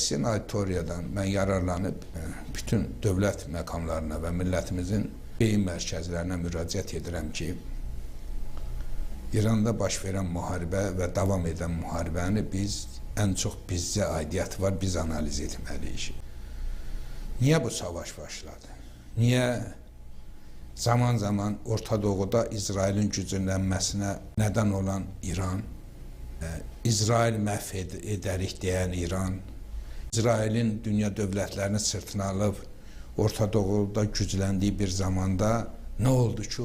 sizin auditoriyadan mən yararlanıb bütün dövlət məqamlarına və millətimizin beyin mərkəzlərinə müraciət edirəm ki, İranda baş verən müharibə və davam edən müharibəni ən çox bizə aidiyyəti var, biz analiz etməliyik. Niyə bu savaş başladı? Niyə zaman Orta Doğuda İsrailin güclənməsinə nədən olan İran, İsrail məhv edərik deyən İran, İsrailin dünya dövlətlərini sırtına alıb Orta Doğuda gücləndiyi bir zamanda nə oldu ki,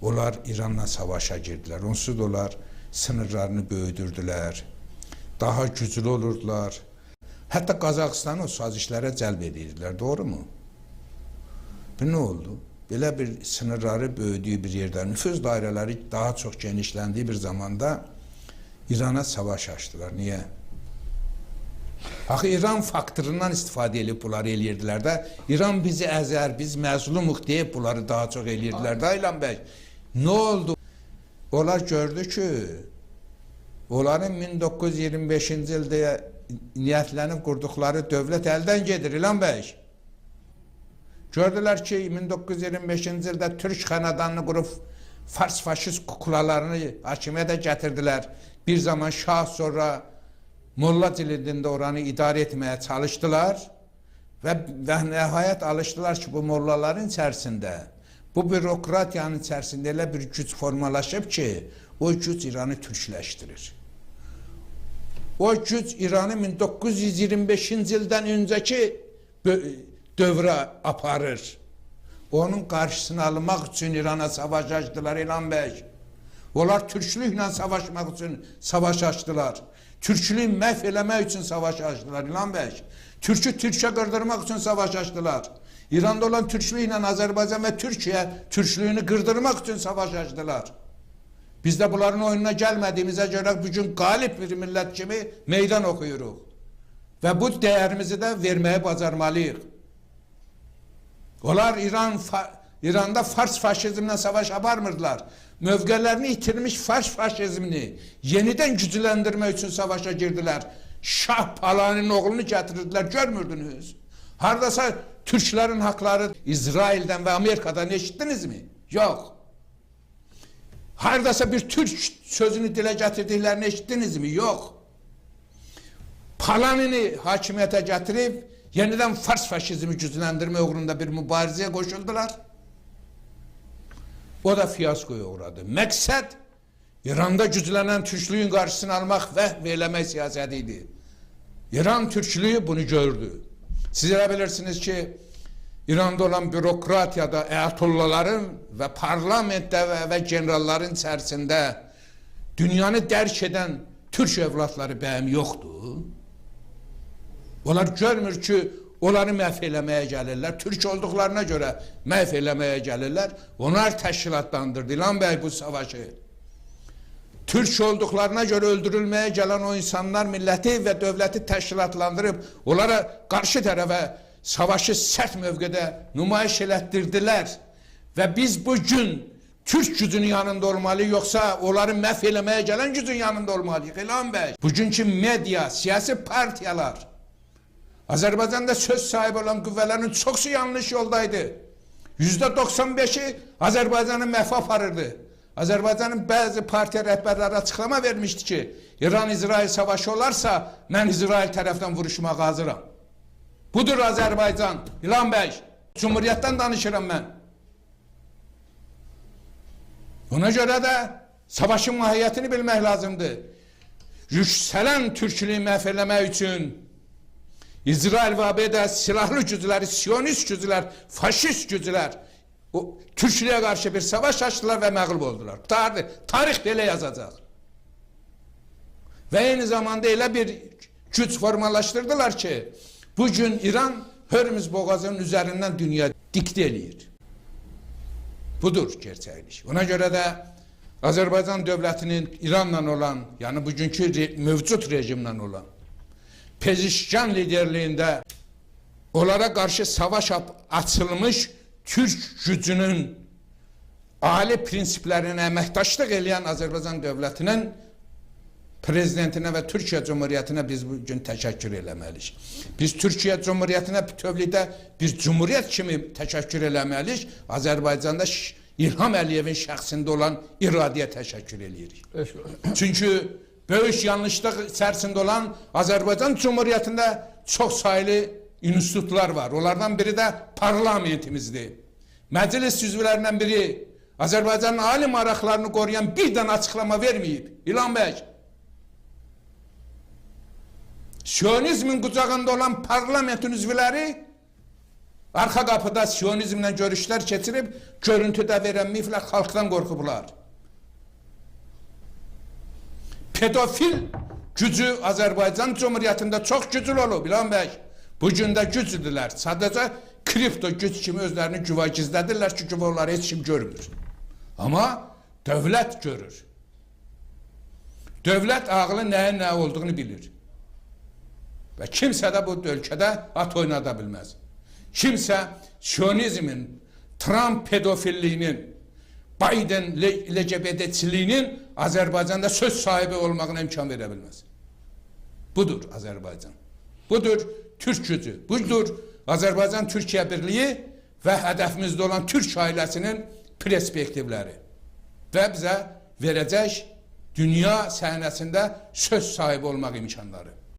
onlar İranla savaşa girdilər. Onsuz da onlar sınırlarını böyüdürdülər, daha güclü olurdular. Hətta Qazaxıstanı o sazişlərə cəlb edirdilər, doğru mu? Bu nə oldu? Belə bir sınırları böyüdüyü bir yerdə, nüfuz dairələri daha çox genişləndiyi bir zamanda İrana savaş açdılar. Niyə? Axı İran faktorundan istifadə edib bunları eləyirdilər də, İran bizi əzər, biz məzlumuq deyib bunları daha çox eləyirdilər də, İlhan bəy. Nə oldu? Onlar gördü ki, onların 1925-ci ildə niyyətlənib qurduqları dövlət əldən gedir, İlhan bəy. Gördülər ki, 1925-ci ildə Türk xənadanını qurub Fars faşist kuklalarını hakimiyyətə gətirdilər. Bir zaman şah, sonra Molla cildində oranı idarə etməyə çalışdılar və nəhayət alışdılar ki, bu mollaların içərisində, bu bürokratiyanın içərisində elə bir güc formalaşıb ki, o güc İranı türkləşdirir. O güc İranı 1925-ci ildən öncəki dövrə aparır. Onun qarşısını almaq üçün İrana savaş açdılar, İlhan bəy. Onlar türklüklə savaşmaq üçün savaş açdılar. Türklüyü məhv eləmək üçün savaş açdılar, İlhan bəy. Türkü Türkçə qırdırmaq üçün savaş açdılar. İranda olan türklüklə Azərbaycan və Türkiyə türklüyünü qırdırmaq üçün savaş açdılar. Biz də bunların oyununa gəlmədiyimizə görə bugün qalib bir millət kimi meydan oxuyuruq. Və bu dəyərimizi də verməyə bacarmalıyıq. Onlar İranda Fars faşizmlə savaş aparmırdılar. Mövqələrini itirmiş Fars faşizmini yenidən gücləndirmək üçün savaşa girdilər. Şah Palaninin oğlunu gətirdilər, görmürdünüz. Haradasa Türklərin haqları İsraildən və Amerikadan eşitdinizmi? Yox. Haradasa bir Türk sözünü dilə gətirdiklərini eşitdinizmi? Yox. Palanini hakimiyyətə gətirib yenidən Fars faşizmi gücləndirmə uğrunda bir mübarizəyə qoşuldular. O da fiyaskoya uğradı. Məqsəd İranda güclənən türklüyün qarşısını almaq və eləmək siyasəti idi. İran türklüyü bunu gördü. Siz elə bilirsiniz ki, İranda olan bürokratiyada əyatollaların və parlamentdə və generalların içərisində dünyanı dərk edən türk evlatları bəyəm yoxdur. Onlar görmür ki, onları məhv eləməyə gəlirlər. Türk olduqlarına görə məhv eləməyə gəlirlər. Onlar təşkilatlandırdı, İlhan bəy, bu savaşı. Türk olduqlarına görə öldürülməyə gələn o insanlar milləti və dövləti təşkilatlandırıb, onlara qarşı tərəfə savaşı sərt mövqedə nümayiş elətdirdilər. Və biz bugün Türk gücünün yanında olmalıyıq, yoxsa onları məhv eləməyə gələn gücün yanında olmalıyıq, İlhan bəy. Bugünkü media, siyasi partiyalar, Azərbaycanda söz sahibi olan qüvvələrin çoxsu yanlış yoldaydı. %95'i Azərbaycanı məhv aparırdı. Azərbaycanın bəzi partiya rəhbərləri açıqlama vermişdi ki, İran-İsrail savaşı olarsa, mən İsrail tərəfdən vuruşmağa hazıram. Budur Azərbaycan, İlhan bəy, Cumhuriyyətdən danışıram mən. Ona görə də savaşın mahiyyətini bilmək lazımdır. Yüksələn türklüyü məhv eləmək üçün İsrail və ABD silahlı gücləri, siyonist güclər, faşist güclər Türklüyə qarşı bir savaş açdılar və məğlub oldular. Tarix belə yazacaq. Və eyni zamanda elə bir güc formalaşdırdılar ki, bugün İran Hörmüz boğazının üzərindən dünya diktə eləyir. Budur gerçəklik. Ona görə də Azərbaycan dövlətinin İranla olan, yəni bugünkü mövcud rejimlə olan Pezişkan liderliyində onlara qarşı savaş açılmış Türk gücünün ali prinsiplərinə əməkdaşlıq eləyən Azərbaycan dövlətinin prezidentinə və Türkiyə Cumhuriyyətinə biz bugün təşəkkür eləməliyik. Biz Türkiyə Cumhuriyyətinə bütövlükdə bir cumhuriyyət kimi təşəkkür eləməliyik. Azərbaycanda İlham Əliyevin şəxsində olan iradəyə təşəkkür eləyirik. Çünki böyük yanlışlıq içərisində olan Azərbaycan Cumhuriyyətində çox saylı institutlar var. Onlardan biri də parlamentimizdir. Məclis üzvlərindən biri Azərbaycanın ali maraqlarını qoruyan bir dənə açıqlama verməyib. İlham bəy, Siyonizmin qucağında olan parlamentin üzvləri arxa qapıda Siyonizmlə görüşlər keçirib, görüntüdə verənməyiblər, xalqdan qorxublar. Pedofil gücü Azərbaycan Cumhuriyyətində çox güclü olub, İlham bəy. Bugün də güclüdürlər. Sadəcə kripto güc kimi özlərini güva gizlədirlər ki, güva onları heç kim görmür. Amma dövlət görür. Dövlət ağlı nəyin nə olduğunu bilir. Və kimsə də bu ölkədə at oynada bilməz. Kimsə Siyonizmin, Trump pedofilliyinin, Biden LGBT-çiliyinin Azərbaycanda söz sahibi olmağına imkan verə bilməz. Budur Azərbaycan. Budur Türk gücü. Budur Azərbaycan-Türkiyə birliyi və hədəfimizdə olan Türk ailəsinin perspektivləri. Və bizə verəcək dünya səhnəsində söz sahibi olmaq imkanları.